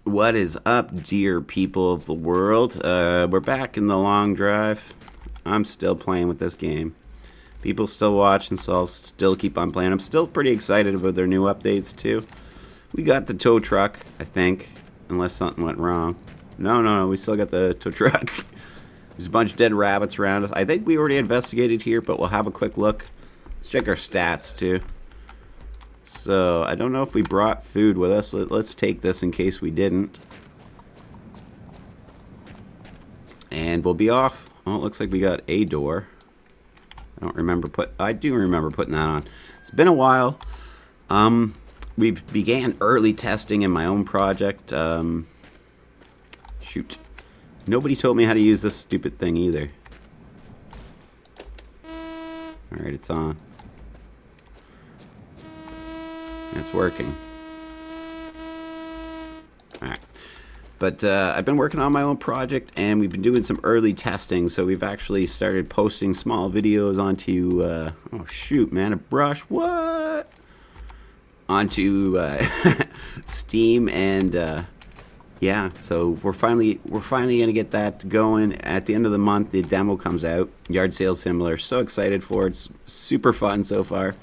What is up, dear people of the world? We're back in the long drive. I'm still playing with this game. People still watching, so I'll still keep on playing. I'm still pretty excited about their new updates, too. We got the tow truck, I think, unless something went wrong. No, we still got the tow truck. There's a bunch of dead rabbits around us. I think we already investigated here, but we'll have a quick look. Let's check our stats, too. So, I don't know if we brought food with us. Let's take this in case we didn't. And we'll be off. Oh, it looks like we got a door. I do remember putting that on. It's been a while. We've began early testing in my own project. Shoot. Nobody told me how to use this stupid thing either. Alright, it's on. It's working. Alright. But I've been working on my own project, and we've been doing some early testing. So we've actually started posting small videos onto, oh shoot, man, a brush, what? Onto Steam, and yeah, so we're finally gonna get that going. At the end of the month, the demo comes out. Yard Sale Simulator, so excited for it. It's super fun so far.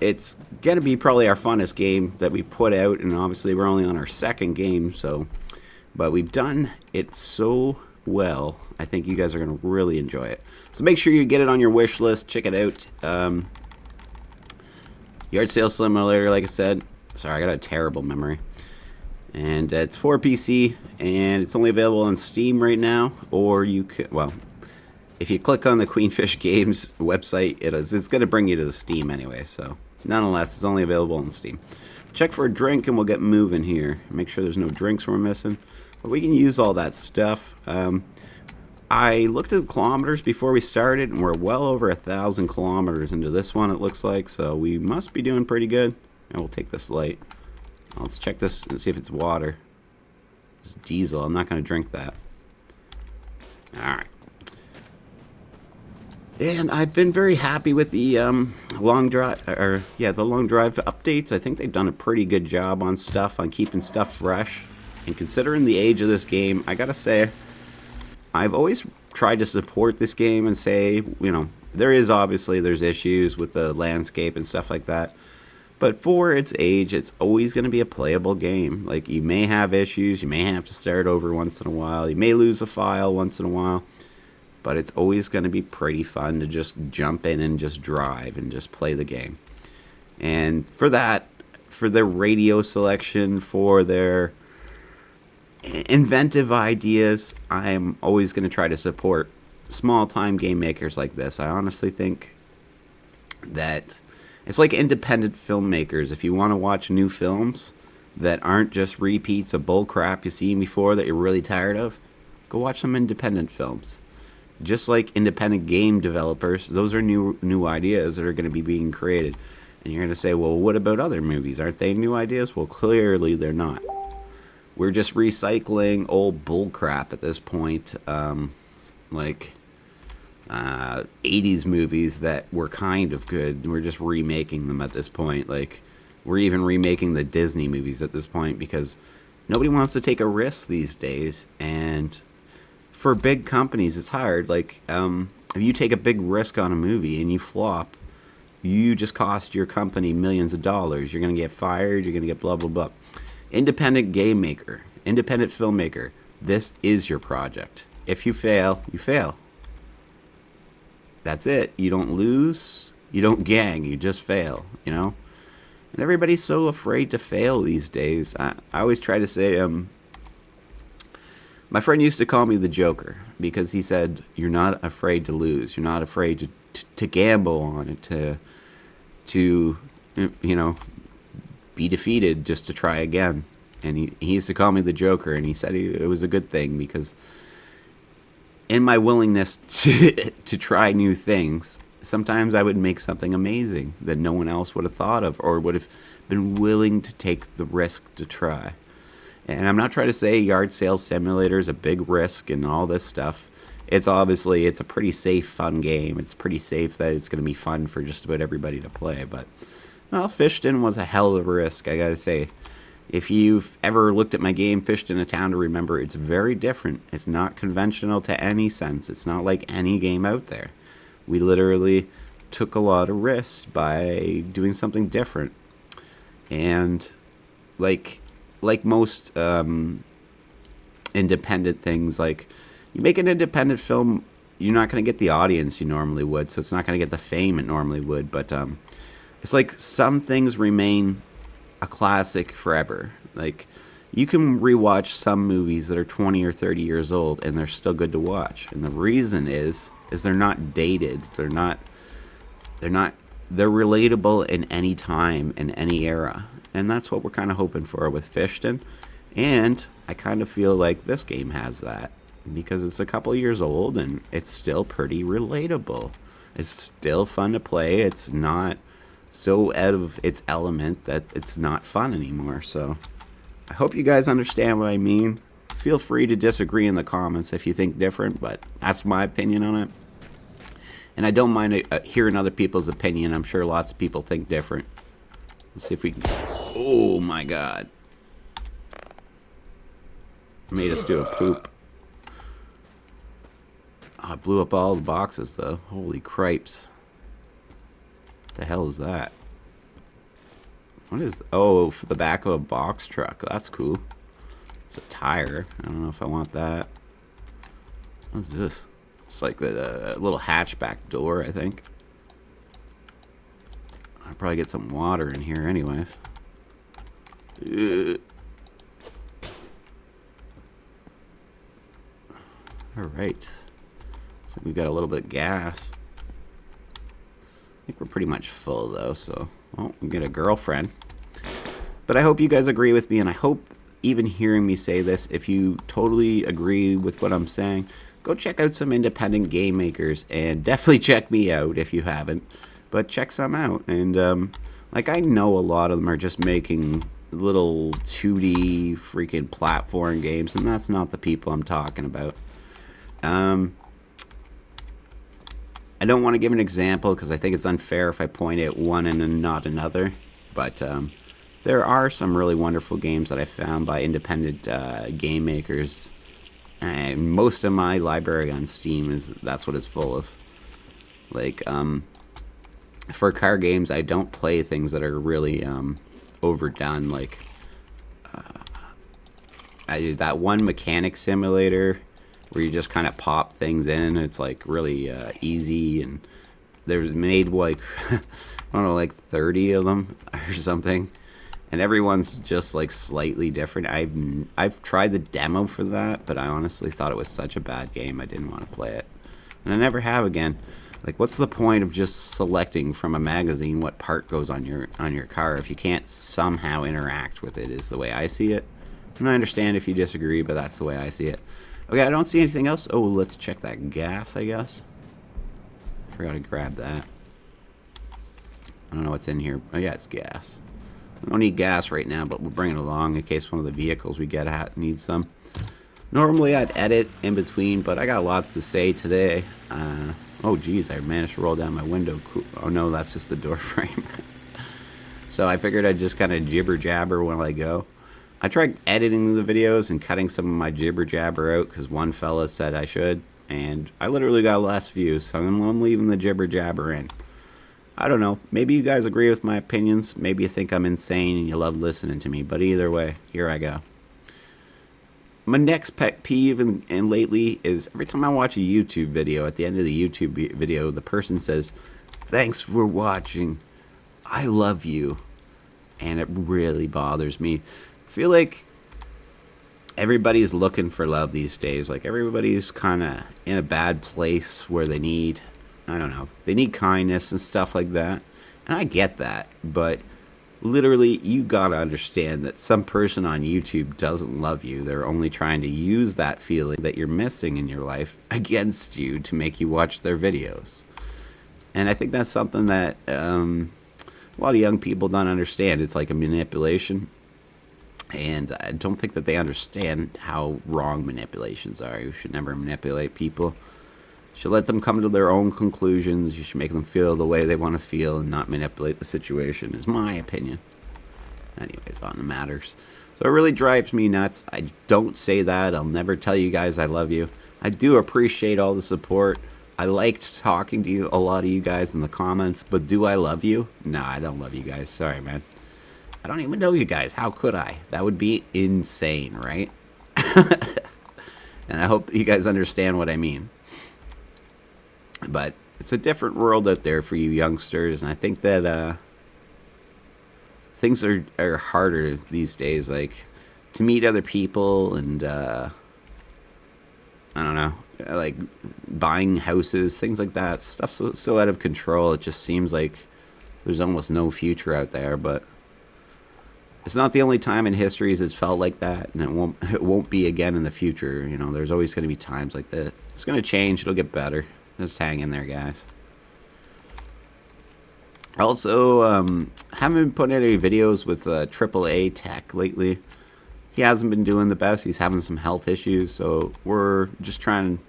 It's gonna be probably our funnest game that we put out, and obviously we're only on our second game, so but we've done it so well. I think you guys are gonna really enjoy it. So make sure you get it on your wish list. Check it out. Yard Sale Simulator, like I said. Sorry, I got a terrible memory. And it's for PC, and it's only available on Steam right now. Or you could, well, if you click on the Queenfish Games website, it's going to bring you to the Steam anyway. So, nonetheless, it's only available on Steam. Check for a drink, and we'll get moving here. Make sure there's no drinks we're missing. But we can use all that stuff. I looked at the kilometers before we started, and we're well over 1,000 kilometers into this one, it looks like. So we must be doing pretty good. And we'll take this light. Let's check this and see if it's water. It's diesel. I'm not going to drink that. Alright. And I've been very happy with the long drive updates. I think they've done a pretty good job on stuff, on keeping stuff fresh. And considering the age of this game, I gotta say, I've always tried to support this game and say, you know, there's issues with the landscape and stuff like that. But for its age, it's always going to be a playable game. Like, you may have issues, you may have to start over once in a while, you may lose a file once in a while, but it's always going to be pretty fun to just jump in and just drive and just play the game. And for that, for their radio selection, for their inventive ideas, I'm always going to try to support small-time game makers like this. I honestly think that it's like independent filmmakers. If you want to watch new films that aren't just repeats of bullcrap you've seen before that you're really tired of, go watch some independent films. Just like independent game developers, those are new ideas that are going to be being created. And you're going to say, well, what about other movies? Aren't they new ideas? Well, clearly they're not. We're just recycling old bullcrap at this point. Like 80s movies that were kind of good. We're just remaking them at this point. Like, we're even remaking the Disney movies at this point because nobody wants to take a risk these days. And for big companies, it's hard. Like, if you take a big risk on a movie and you flop, you just cost your company millions of dollars. You're going to get fired. You're going to get blah, blah, blah. Independent game maker, independent filmmaker, this is your project. If you fail, you fail. That's it. You don't lose. You don't gang. You just fail, you know? And everybody's so afraid to fail these days. I always try to say, my friend used to call me the Joker because he said, you're not afraid to lose. You're not afraid to gamble on it, to you know, be defeated just to try again. And he used to call me the Joker, and he said it was a good thing because in my willingness to try new things, sometimes I would make something amazing that no one else would have thought of or would have been willing to take the risk to try. And I'm not trying to say Yard Sale Simulator is a big risk and all this stuff. It's a pretty safe, fun game. It's pretty safe that it's going to be fun for just about everybody to play. But, well, Fishton was a hell of a risk, I got to say. If you've ever looked at my game Fished in a Town to Remember, it's very different. It's not conventional to any sense. It's not like any game out there. We literally took a lot of risks by doing something different. And like most independent things, like you make an independent film, you're not going to get the audience you normally would, so it's not going to get the fame it normally would. But it's like some things remain a classic forever. Like you can rewatch some movies that are 20 or 30 years old and they're still good to watch. And the reason is they're not dated. They're relatable in any time, in any era. And that's what we're kind of hoping for with Fishton. And I kind of feel like this game has that because it's a couple years old and it's still pretty relatable. It's still fun to play. It's not so out of its element that it's not fun anymore. So I hope you guys understand what I mean. Feel free to disagree in the comments if you think different, but that's my opinion on it. And I don't mind hearing other people's opinion. I'm sure lots of people think different. Let's see if we can... Oh my god. Made us do a poop. Oh, I blew up all the boxes though. Holy cripes. What the hell is that? What is... Oh, for the back of a box truck. That's cool. It's a tire. I don't know if I want that. What's this? It's like the little hatchback door, I think. I'll probably get some water in here anyways. Alright. So we got a little bit of gas. I think we're pretty much full though, so we'll get a girlfriend. But I hope you guys agree with me, and I hope even hearing me say this, if you totally agree with what I'm saying, go check out some independent game makers, and definitely check me out if you haven't. But check some out, and like I know a lot of them are just making little 2D freaking platform games, and that's not the people I'm talking about. I don't want to give an example because I think it's unfair if I point at one and not another, but there are some really wonderful games that I found by independent game makers, and most of my library on Steam that's what it's full of. Like for car games, I don't play things that are really overdone. Like that one mechanic simulator where you just kind of pop things in. It's like really easy, and there's made like I don't know, like 30 of them or something, and everyone's just like slightly different. I've tried the demo for that, but I honestly thought it was such a bad game I didn't want to play it, and I never have again. Like, what's the point of just selecting from a magazine what part goes on your car if you can't somehow interact with it? Is the way I see it. And I understand if you disagree, but that's the way I see it. Okay, I don't see anything else. Oh, let's check that gas, I guess. Forgot to grab that. I don't know what's in here. Oh yeah, it's gas. We don't need gas right now, but we'll bring it along in case one of the vehicles we get at needs some. Normally I'd edit in between, but I got lots to say today. Oh geez, I managed to roll down my window. Oh no, that's just the door frame. So I figured I'd just kind of jibber jabber when I go. I tried editing the videos and cutting some of my jibber jabber out because one fella said I should, and I literally got less views, so I'm leaving the jibber jabber in. I don't know, maybe you guys agree with my opinions, maybe you think I'm insane and you love listening to me, but either way, here I go. My next pet peeve and lately is every time I watch a YouTube video, at the end of the YouTube video, the person says, "Thanks for watching, I love you," and it really bothers me. I feel like everybody's looking for love these days. Like everybody's kind of in a bad place where they need, I don't know, they need kindness and stuff like that. And I get that, but literally you gotta understand that some person on YouTube doesn't love you. They're only trying to use that feeling that you're missing in your life against you to make you watch their videos. And I think that's something that a lot of young people don't understand. It's like a manipulation. And I don't think that they understand how wrong manipulations are. You should never manipulate people. You should let them come to their own conclusions. You should make them feel the way they want to feel and not manipulate the situation, is my opinion. Anyways, on to matters. So it really drives me nuts. I don't say that. I'll never tell you guys I love you. I do appreciate all the support. I liked talking to you, a lot of you guys in the comments, but do I love you? No, I don't love you guys. Sorry, man. I don't even know you guys. How could I? That would be insane, right? And I hope you guys understand what I mean. But it's a different world out there for you youngsters, and I think that things are harder these days, like to meet other people and I don't know, like buying houses, things like that. Stuff's so out of control. It just seems like there's almost no future out there. But it's not the only time in history it's felt like that, and it won't be again in the future. You know, there's always going to be times like that. It's going to change. It'll get better. Just hang in there, guys. Also, haven't been putting out any videos with AAA Tech lately. He hasn't been doing the best. He's having some health issues, so we're just trying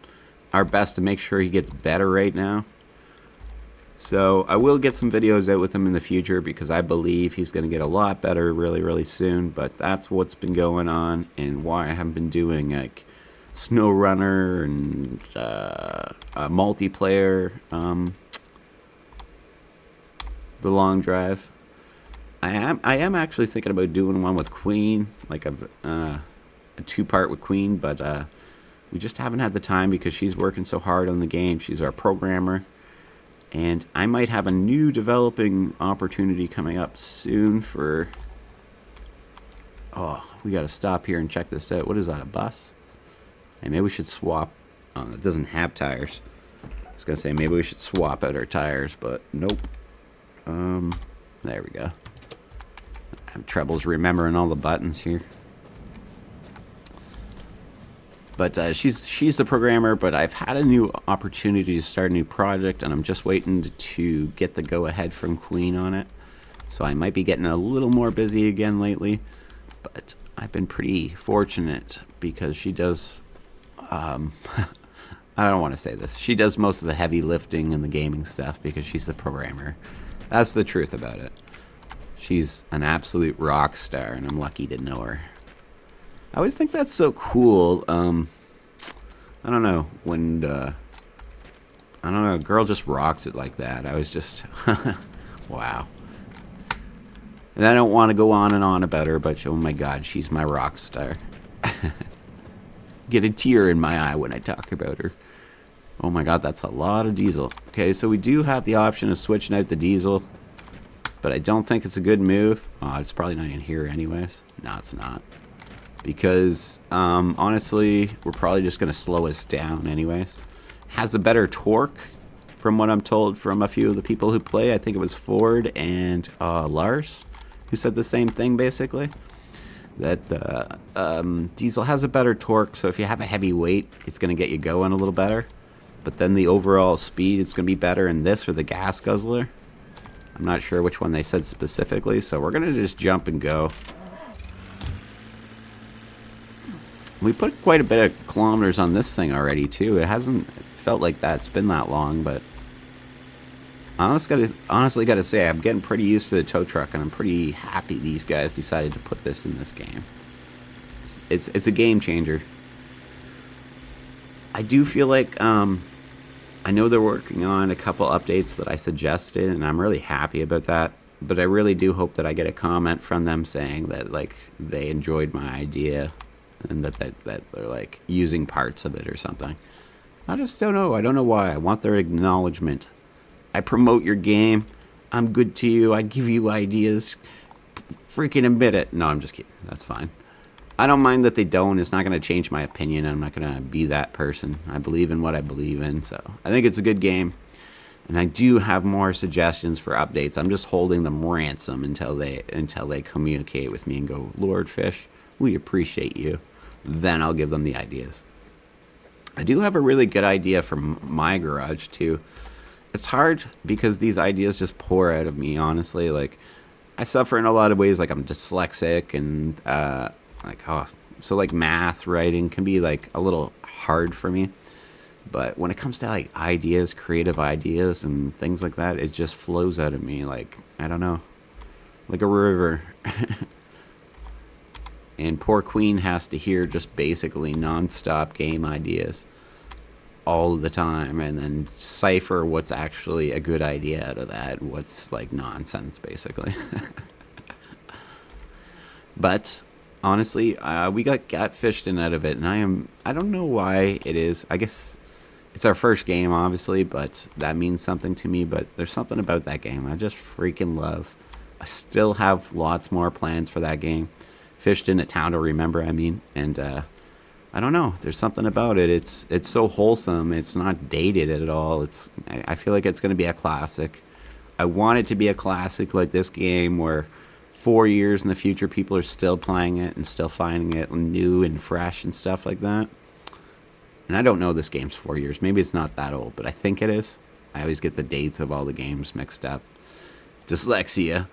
our best to make sure he gets better right now. So I will get some videos out with him in the future because I believe he's going to get a lot better really, really soon. But that's what's been going on and why I haven't been doing like SnowRunner and multiplayer, the long drive. I am actually thinking about doing one with Queen, like a 2-part with Queen, but we just haven't had the time because she's working so hard on the game. She's our programmer, and I might have a new developing opportunity coming up soon for. Oh, we got to stop here and check this out. What is that? A bus? Hey, maybe we should swap. Oh, it doesn't have tires. I was gonna say maybe we should swap out our tires, but nope. There we go. I have troubles remembering all the buttons here. But she's the programmer, but I've had a new opportunity to start a new project, and I'm just waiting to get the go-ahead from Queen on it. So I might be getting a little more busy again lately, but I've been pretty fortunate because she does, I don't want to say this, she does most of the heavy lifting and the gaming stuff because she's the programmer. That's the truth about it. She's an absolute rock star, and I'm lucky to know her. I always think that's so cool. I don't know, when I don't know, a girl just rocks it like that. I was just wow. And I don't want to go on and on about her, but oh my god, she's my rock star. Get a tear in my eye when I talk about her. Oh my god, that's a lot of diesel. Okay, so we do have the option of switching out the diesel, but I don't think it's a good move. Oh, it's probably not in here anyways. No, it's not. Because, honestly, we're probably just going to slow us down anyways. Has a better torque, from what I'm told from a few of the people who play. I think it was Ford and Lars who said the same thing, basically. That the diesel has a better torque, so if you have a heavy weight, it's going to get you going a little better. But then the overall speed is going to be better in this or the gas guzzler. I'm not sure which one they said specifically, so we're going to just jump and go. We put quite a bit of kilometers on this thing already, too. It hasn't felt like that's been that long, but I honestly got to say, I'm getting pretty used to the tow truck, and I'm pretty happy these guys decided to put this in this game. It's a game changer. I do feel like, I know they're working on a couple updates that I suggested, and I'm really happy about that. But I really do hope that I get a comment from them saying that, like, they enjoyed my idea and that they're, like, using parts of it or something. I just don't know. I don't know why. I want their acknowledgement. I promote your game. I'm good to you. I give you ideas. Freaking admit it. No, I'm just kidding. That's fine. I don't mind that they don't. It's not going to change my opinion. I'm not going to be that person. I believe in what I believe in. So I think it's a good game. And I do have more suggestions for updates. I'm just holding them ransom until they communicate with me and go, Lord Fish, we appreciate you. Then I'll give them the ideas. I do have a really good idea for my garage too. It's hard because these ideas just pour out of me, honestly. Like, I suffer in a lot of ways. Like, I'm dyslexic and so like math, writing can be like a little hard for me. But when it comes to like ideas, creative ideas and things like that, it just flows out of me like, I don't know, like a river. and poor Queen has to hear just basically non-stop game ideas all the time and then cipher what's actually a good idea out of that, what's like nonsense basically. But honestly, we got catfished in out of it, and I don't know why it is. I guess it's our first game, obviously, but that means something to me. But there's something about that game I just freaking love. I still have lots more plans for that game. Fished in a town to remember, I mean, and I don't know. There's something about it. It's so wholesome. It's not dated at all. I feel like it's going to be a classic. I want it to be a classic like this game where 4 years in the future people are still playing it and still finding it new and fresh and stuff like that. And I don't know this game's 4 years. Maybe it's not that old, but I think it is. I always get the dates of all the games mixed up. Dyslexia.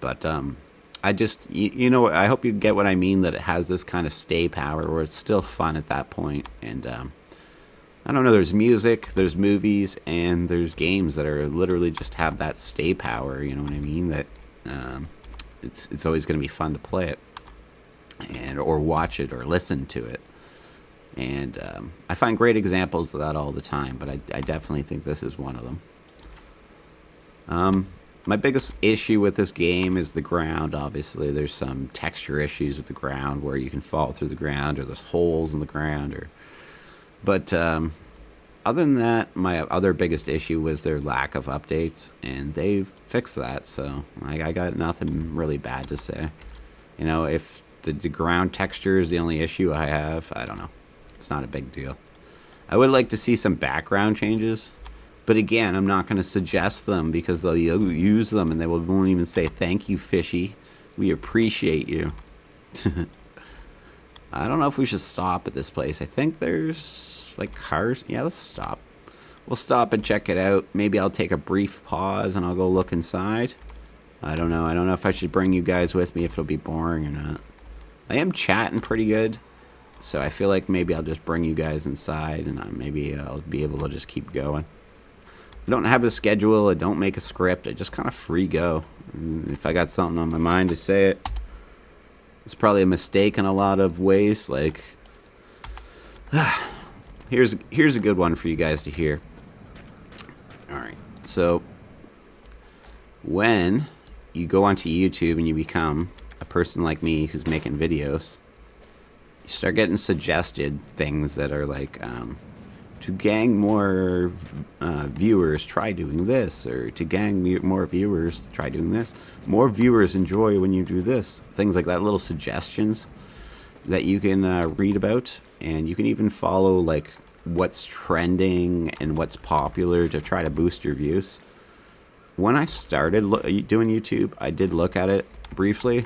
But I just, I hope you get what I mean, that it has this kind of stay power where it's still fun at that point. And I don't know, there's music, there's movies, and there's games that are literally just have that stay power, you know what I mean? That it's always going to be fun to play it and or watch it or listen to it. And I find great examples of that all the time, but I definitely think this is one of them. My biggest issue with this game is the ground. Obviously, there's some texture issues with the ground where you can fall through the ground, or there's holes in the ground. But other than that, my other biggest issue was their lack of updates, and they've fixed that. So I got nothing really bad to say. If the ground texture is the only issue I have, I don't know. It's not a big deal. I would like to see some background changes. But again, I'm not going to suggest them because they'll use them and they won't even say, "Thank you, Fishy. We appreciate you." I don't know if we should stop at this place. I think there's like cars. Yeah, let's stop. We'll stop and check it out. Maybe I'll take a brief pause and I'll go look inside. I don't know. I don't know if I should bring you guys with me, if it'll be boring or not. I am chatting pretty good. So I feel like maybe I'll just bring you guys inside and maybe I'll be able to just keep going. I don't have a schedule. I don't make a script. I just kind of free go. And if I got something on my mind, to say it. It's probably a mistake in a lot of ways. Like, here's a good one for you guys to hear. All right. So when you go onto YouTube and you become a person like me who's making videos, you start getting suggested things that are like, to gang more viewers, try doing this, or to gang more viewers, try doing this. More viewers enjoy when you do this. Things like that, little suggestions that you can read about, and you can even follow like what's trending and what's popular to try to boost your views. When I started doing YouTube, I did look at it briefly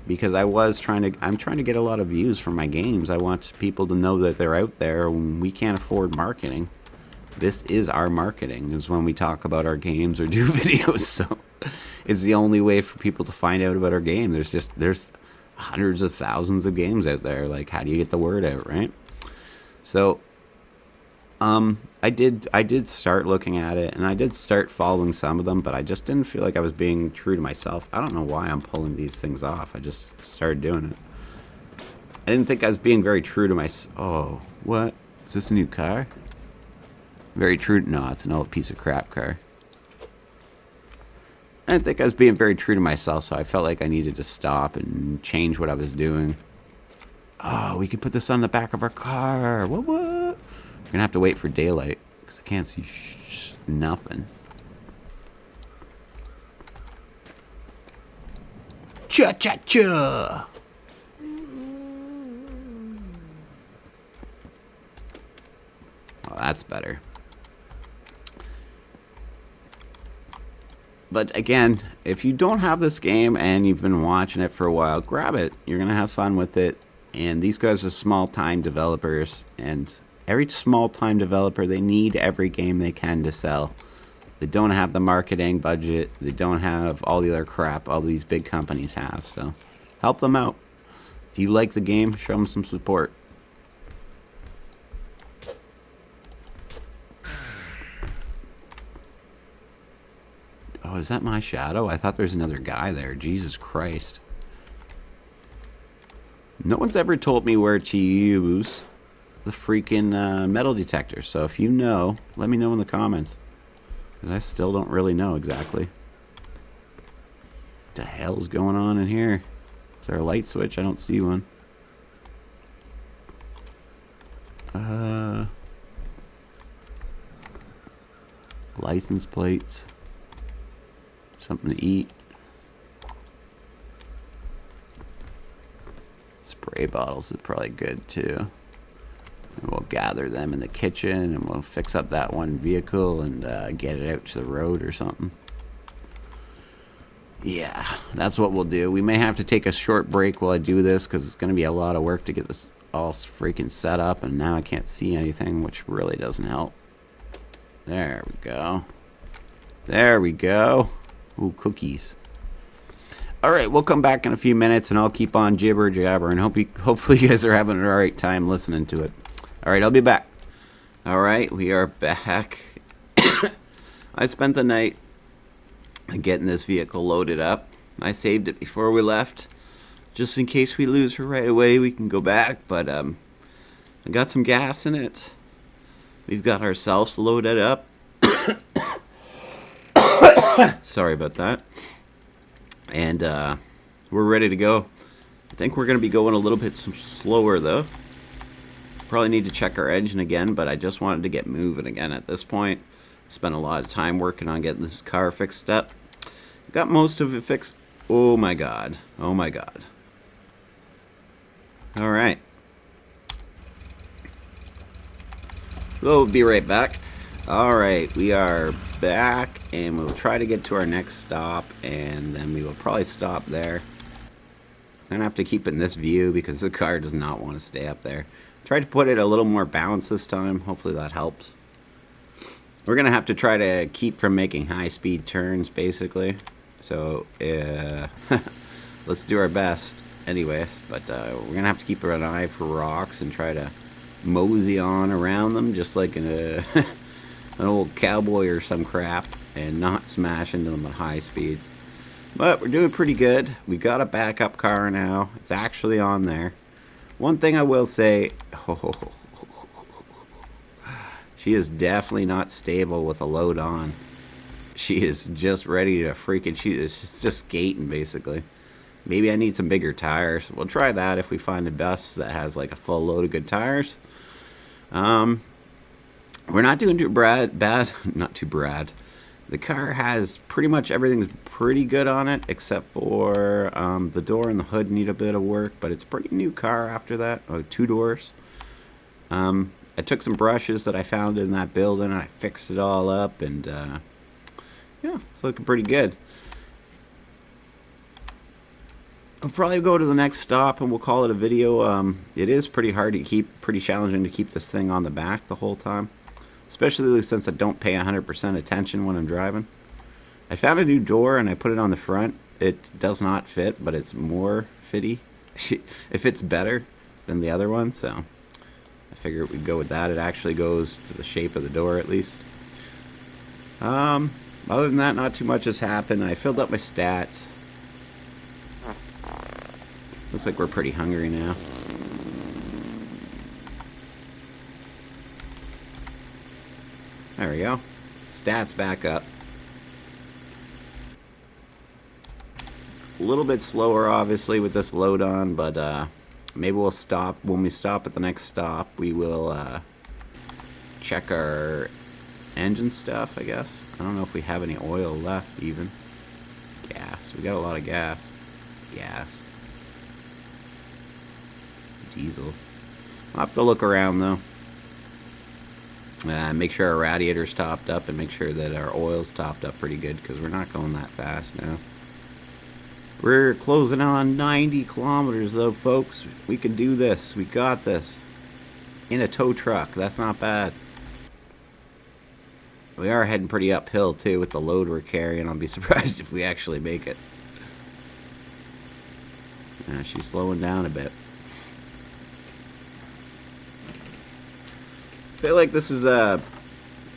because I'm trying to get a lot of views from my games. I want people to know that they're out there when we can't afford marketing. This is our marketing, is when we talk about our games or do videos. So it's the only way for people to find out about our game. There's hundreds of thousands of games out there. Like, how do you get the word out, right? So I did start looking at it, and I did start following some of them, but I just didn't feel like I was being true to myself. I don't know why I'm pulling these things off. I just started doing it. I didn't think I was being very true to myself. Oh, what? Is this a new car? Very true. No, it's an old piece of crap car. I didn't think I was being very true to myself, so I felt like I needed to stop and change what I was doing. Oh, we can put this on the back of our car. What? We're gonna have to wait for daylight because I can't see nothing. Cha cha cha! Well, that's better. But again, if you don't have this game and you've been watching it for a while, grab it. You're gonna have fun with it. And these guys are small-time developers, and every small-time developer, they need every game they can to sell. They don't have the marketing budget. They don't have all the other crap all these big companies have. So help them out. If you like the game, show them some support. Oh, is that my shadow? I thought there was another guy there. Jesus Christ. No one's ever told me where to use the freaking metal detector. So if you know, let me know in the comments. Because I still don't really know exactly. What the hell's going on in here? Is there a light switch? I don't see one. License plates. Something to eat. Spray bottles is probably good too. And we'll gather them in the kitchen and we'll fix up that one vehicle and get it out to the road or something. Yeah, that's what we'll do. We may have to take a short break while I do this because it's going to be a lot of work to get this all freaking set up, and now I can't see anything, which really doesn't help. There we go. There we go. Ooh, cookies. Alright, we'll come back in a few minutes and I'll keep on jibber jabber and hopefully you guys are having an alright time listening to it. Alright, I'll be back. Alright, we are back. I spent the night getting this vehicle loaded up. I saved it before we left. Just in case we lose her right away, we can go back. But I got some gas in it. We've got ourselves loaded up. Sorry about that. And we're ready to go. I think we're going to be going a little bit slower, though. Probably need to check our engine again, but I just wanted to get moving again at this point. Spent a lot of time working on getting this car fixed up. Got most of it fixed. Oh, my God. Oh, my God. All right. We'll be right back. All right, we are back, and we'll try to get to our next stop, and then we will probably stop there. I'm gonna have to keep in this view because the car does not want to stay up there. Tried to put it a little more balanced this time. Hopefully that helps. We're gonna have to try to keep from making high-speed turns, basically. So let's do our best. Anyways, but we're gonna have to keep an eye for rocks and try to mosey on around them just like an old cowboy or some crap and not smash into them at high speeds. But we're doing pretty good. We got a backup car now. It's actually on there. One thing I will say, she is definitely not stable with a load on. She is just ready to freaking, she's just skating basically. Maybe I need some bigger tires. We'll try that if we find a bus that has like a full load of good tires. We're not doing too bad. Not too bad. The car has pretty much everything's pretty good on it, except for the door and the hood need a bit of work, but it's a pretty new car after that. Oh, 2 doors. I took some brushes that I found in that building and I fixed it all up, and yeah, it's looking pretty good. I'll probably go to the next stop and we'll call it a video. It is pretty hard to keep, pretty challenging to keep this thing on the back the whole time. Especially since I don't pay 100% attention when I'm driving. I found a new door and I put it on the front. It does not fit, but it's more fitty. It fits better than the other one, so I figured we'd go with that. It actually goes to the shape of the door at least. Other than that, not too much has happened. I filled up my stats. Looks like we're pretty hungry now. There we go. Stats back up. A little bit slower, obviously, with this load on, but maybe we'll stop. When we stop at the next stop, we will check our engine stuff, I guess. I don't know if we have any oil left, even. Gas. We got a lot of gas. Gas. Diesel. I'll have to look around, though. Make sure our radiator's topped up and make sure that our oil's topped up pretty good because we're not going that fast now. We're closing on 90 kilometers though, folks. We can do this. We got this. In a tow truck. That's not bad. We are heading pretty uphill too with the load we're carrying. I'll be surprised if we actually make it. She's slowing down a bit. I feel like this is a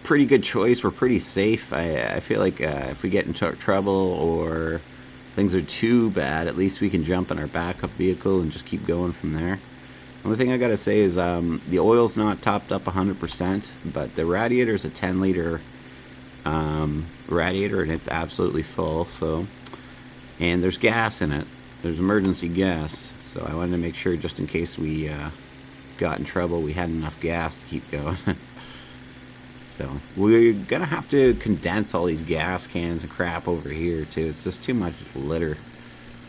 pretty good choice. We're pretty safe. I feel like if we get into trouble or things are too bad, at least we can jump in our backup vehicle and just keep going from there. The only thing I gotta say is the oil's not topped up 100%, but the radiator is a 10-liter radiator, and it's absolutely full. So, and there's gas in it. There's emergency gas, so I wanted to make sure, just in case we got in trouble, we had enough gas to keep going. So we're gonna have to condense all these gas cans and crap over here too. It's just too much litter.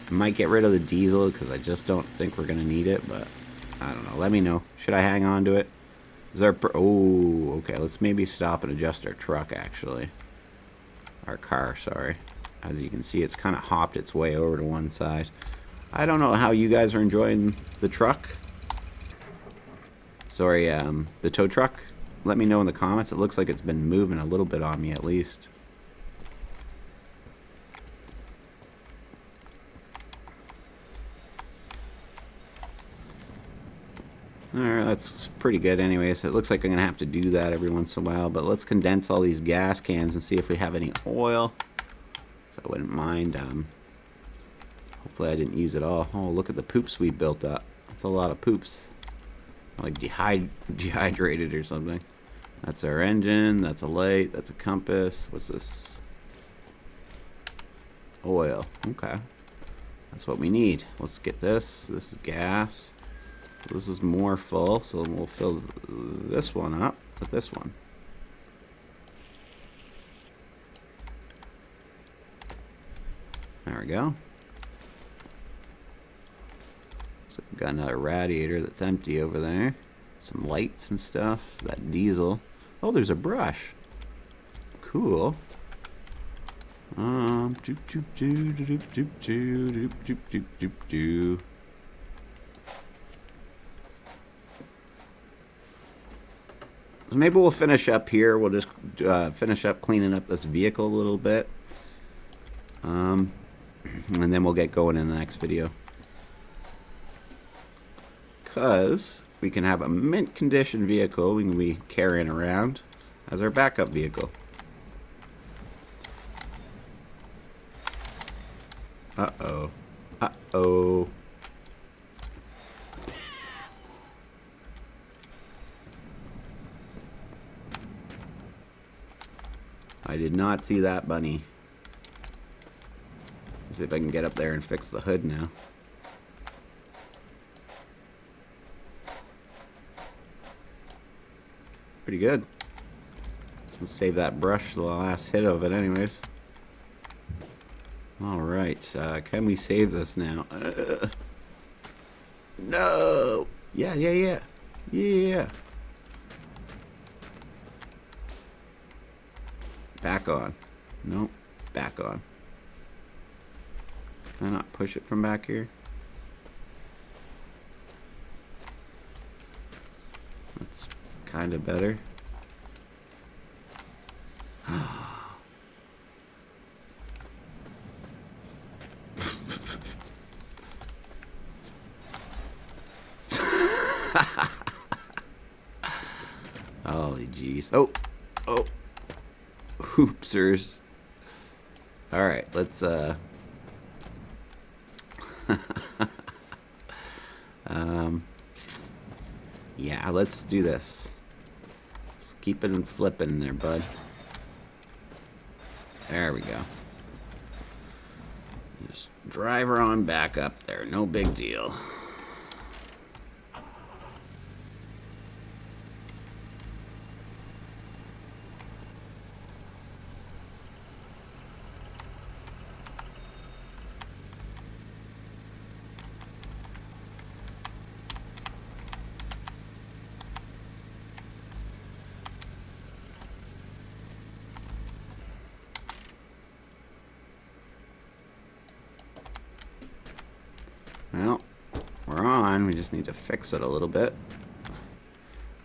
I might get rid of the diesel because I just don't think we're gonna need it, but I don't know. Let me know. Should I hang on to it? Is there? Oh, okay. Let's maybe stop and adjust our truck. Actually, our car. Sorry. As you can see, it's kind of hopped its way over to one side. I don't know how you guys are enjoying the truck. Sorry, the tow truck. Let me know in the comments. It looks like it's been moving a little bit on me at least. Alright, that's pretty good anyways. It looks like I'm going to have to do that every once in a while. But let's condense all these gas cans and see if we have any oil. So I wouldn't mind. Hopefully I didn't use it all. Oh, look at the poops we built up. That's a lot of poops. Like dehydrated or something. That's our engine. That's a light. That's a compass. What's this? Oil. Okay. That's what we need. Let's get this. This is gas. This is more full, so we'll fill this one up with this one. There we go. So we've got another radiator that's empty over there. Some lights and stuff. That diesel. Oh, there's a brush. Cool. Doop doop doop doop doop doop doop doop doop doop. So maybe we'll finish up here. We'll just finish up cleaning up this vehicle a little bit. And then we'll get going in the next video. Because we can have a mint condition vehicle we can be carrying around as our backup vehicle. Uh-oh. Uh-oh. I did not see that bunny. Let's see if I can get up there and fix the hood now. Pretty good. Let's save that brush the last hit of it anyways. Alright, can we save this now? No! Yeah. Back on. Nope. Back on. Can I not push it from back here? That's kind of better. Holy jeez. Oh. Hoopsers. Alright, let's yeah, let's do this. Keep it flipping there, bud. There we go. Just drive her on back up there. No big deal. Well, we're on. We just need to fix it a little bit.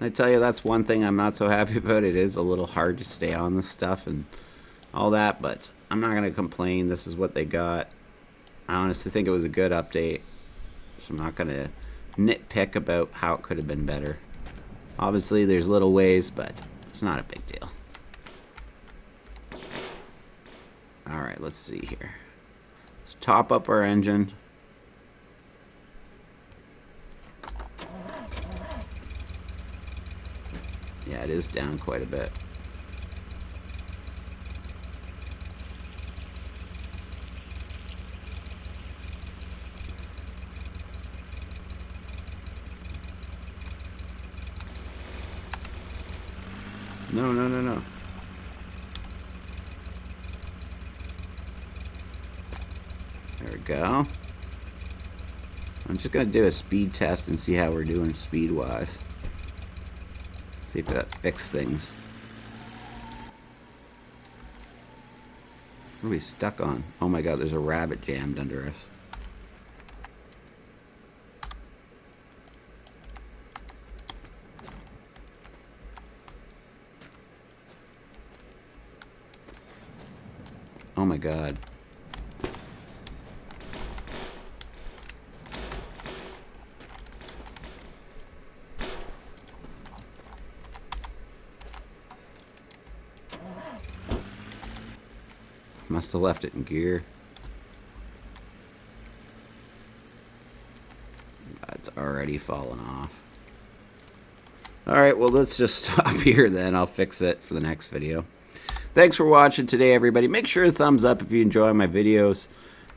I tell you, that's one thing I'm not so happy about. It is a little hard to stay on this stuff and all that, but I'm not going to complain. This is what they got. I honestly think it was a good update, so I'm not going to nitpick about how it could have been better. Obviously, there's little ways, but it's not a big deal. Alright, let's see here. Let's top up our engine. Yeah, it is down quite a bit. No, no, no, no. There we go. I'm just going to do a speed test and see how we're doing speed-wise. See if that fixes things. What are we stuck on? Oh my god, there's a rabbit jammed under us. Oh my god. Must have left it in gear. It's already fallen off. Alright, well let's just stop here then. I'll fix it for the next video. Thanks for watching today, everybody. Make sure to thumbs up if you enjoy my videos.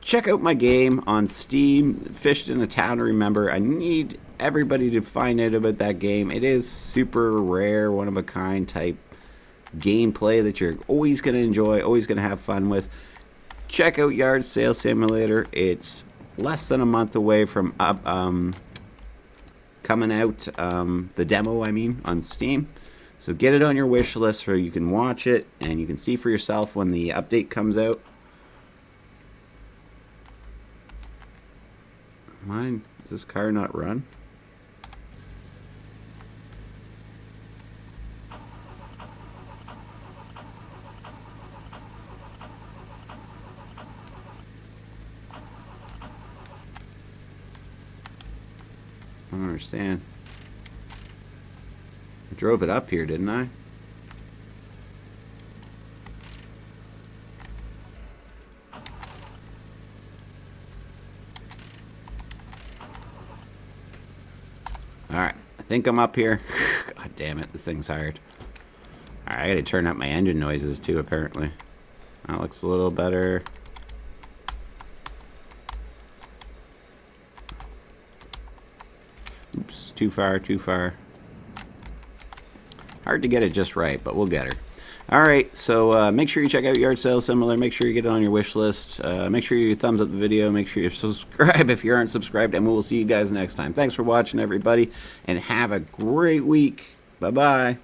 Check out my game on Steam, Fished in a Town to Remember. I need everybody to find out about that game. It is super rare, one-of-a-kind type gameplay that you're always going to enjoy, always going to have fun with. Check out Yard Sale Simulator. It's less than a month away from coming out, the demo, I mean, on Steam. So get it on your wish list so you can watch it and you can see for yourself when the update comes out. Mine, does this car not run? I don't understand. I drove it up here, didn't I? Alright, I think I'm up here. God damn it, this thing's hard. Alright, I gotta turn up my engine noises too, apparently. That looks a little better. Oops, too far, too far. Hard to get it just right, but we'll get her. Alright, so make sure you check out Yard Sale Simulator. Make sure you get it on your wish list. Make sure you thumbs up the video. Make sure you subscribe if you aren't subscribed. And we'll see you guys next time. Thanks for watching, everybody. And have a great week. Bye-bye.